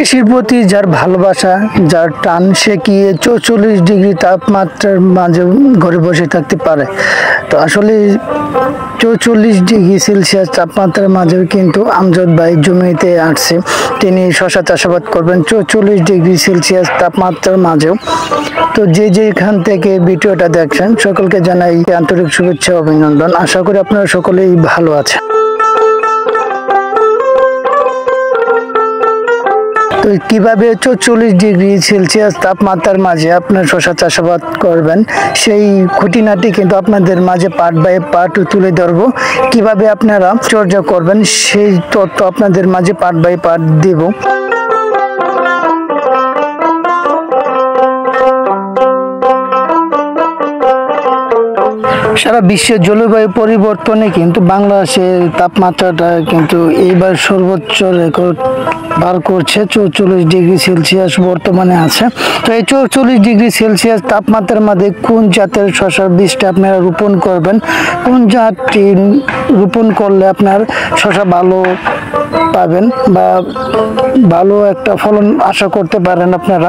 কৃষির প্রতি যার ভালোবাসা, যার টান, সে কি 44 ডিগ্রি তাপমাত্রার মাঝে ঘরে বসে থাকতে পারে? তো আসলে 44 ডিগ্রি সেলসিয়াস তাপমাত্রার মাঝেও কিন্তু আমজাদ ভাই জমিতে আসছে। তিনি শশা চাষাবাদ করবেন 44 ডিগ্রি সেলসিয়াস তাপমাত্রার মাঝেও। তো যে যেখান থেকে ভিডিওটা দেখছেন সকলকে জানাই আন্তরিক শুভেচ্ছা, অভিনন্দন। আশা করি আপনারা সকলেই ভালো আছেন। তো কিভাবে 44 ডিগ্রি সেলসিয়াস তাপমাত্রার মাঝে আপনার শশা চাষাবাদ করবেন সেই খুঁটিনাটি কিন্তু আপনাদের মাঝে পার্ট বাই পার্ট তুলে ধরবো। কিভাবে আপনারা চর্চা করবেন সেই তথ্য আপনাদের মাঝে পার্ট বাই পার্ট দেব। সারা বিশ্বের জলবায়ু পরিবর্তনে কিন্তু বাংলাদেশের তাপমাত্রাটা কিন্তু এইবার সর্বোচ্চ রেকর্ড বার করছে। 44 ডিগ্রি সেলসিয়াস বর্তমানে আছে। তো এই 44 ডিগ্রি সেলসিয়াস তাপমাত্রার মধ্যে কোন জাতের শশার বীজটা আপনারা রোপণ করবেন, কোন জাতটি রোপণ করলে আপনার শশা ভালো পাবেন বা ভালো একটা ফলন আশা করতে পারেন আপনারা,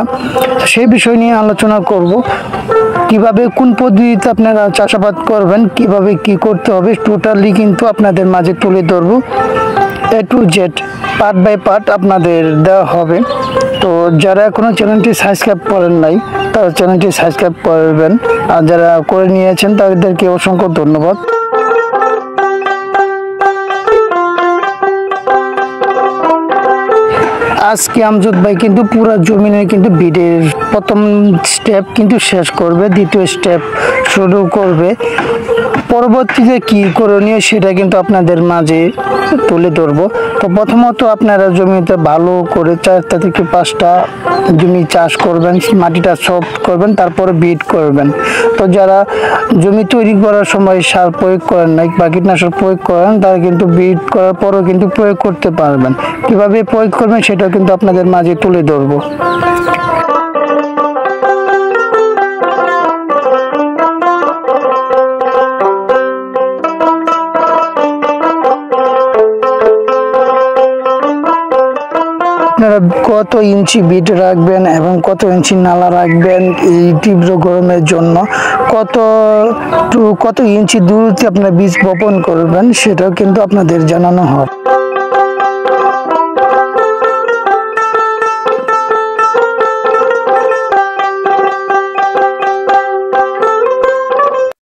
সেই বিষয় নিয়ে আলোচনা করব। কিভাবে কোন পদ্ধতিতে আপনারা চাষাবাদ করবেন, কিভাবে কি করতে হবে টোটালি কিন্তু আপনাদের মাঝে তুলে ধরবো। A to Z part by part আপনাদের দেওয়া হবে। তো যারা এখনো চ্যানেলটি সাবস্ক্রাইব করেন নাই তারা চ্যানেলটি সাবস্ক্রাইব করবেন, আর যারা করে নিয়েছেন তাদেরকে অসংখ্য ধন্যবাদ। আজকে আমজাদ ভাই কিন্তু পুরো জমিনে কিন্তু বিডের প্রথম স্টেপ কিন্তু শেষ করবে, দ্বিতীয় স্টেপ শুরু করবে। পরবর্তীতে কি করণীয় সেটা কিন্তু আপনাদের মাঝে তুলে ধরবো। তো প্রথমত আপনারা জমিতে ভালো করে 4টা থেকে 5টা জমি চাষ করবেন, মাটিটা সফট করবেন, তারপরে বিড করবেন। তো যারা জমি তৈরি করার সময় সার প্রয়োগ করেন না বা কীটনাশক প্রয়োগ করেন তারা কিন্তু বিড করার পরও কিন্তু প্রয়োগ করতে পারবেন। কিভাবে প্রয়োগ করবেন সেটা কিন্তু আপনাদের মাঝে তুলে ধরবো। আপনারা কত ইঞ্চি বিট রাখবেন এবং কত ইঞ্চি নালা রাখবেন এই তীব্র গরমের জন্য, কত ইঞ্চি দূরত্বে আপনারা বীজ বপন করবেন সেটাও কিন্তু আপনাদের জানানো হয়।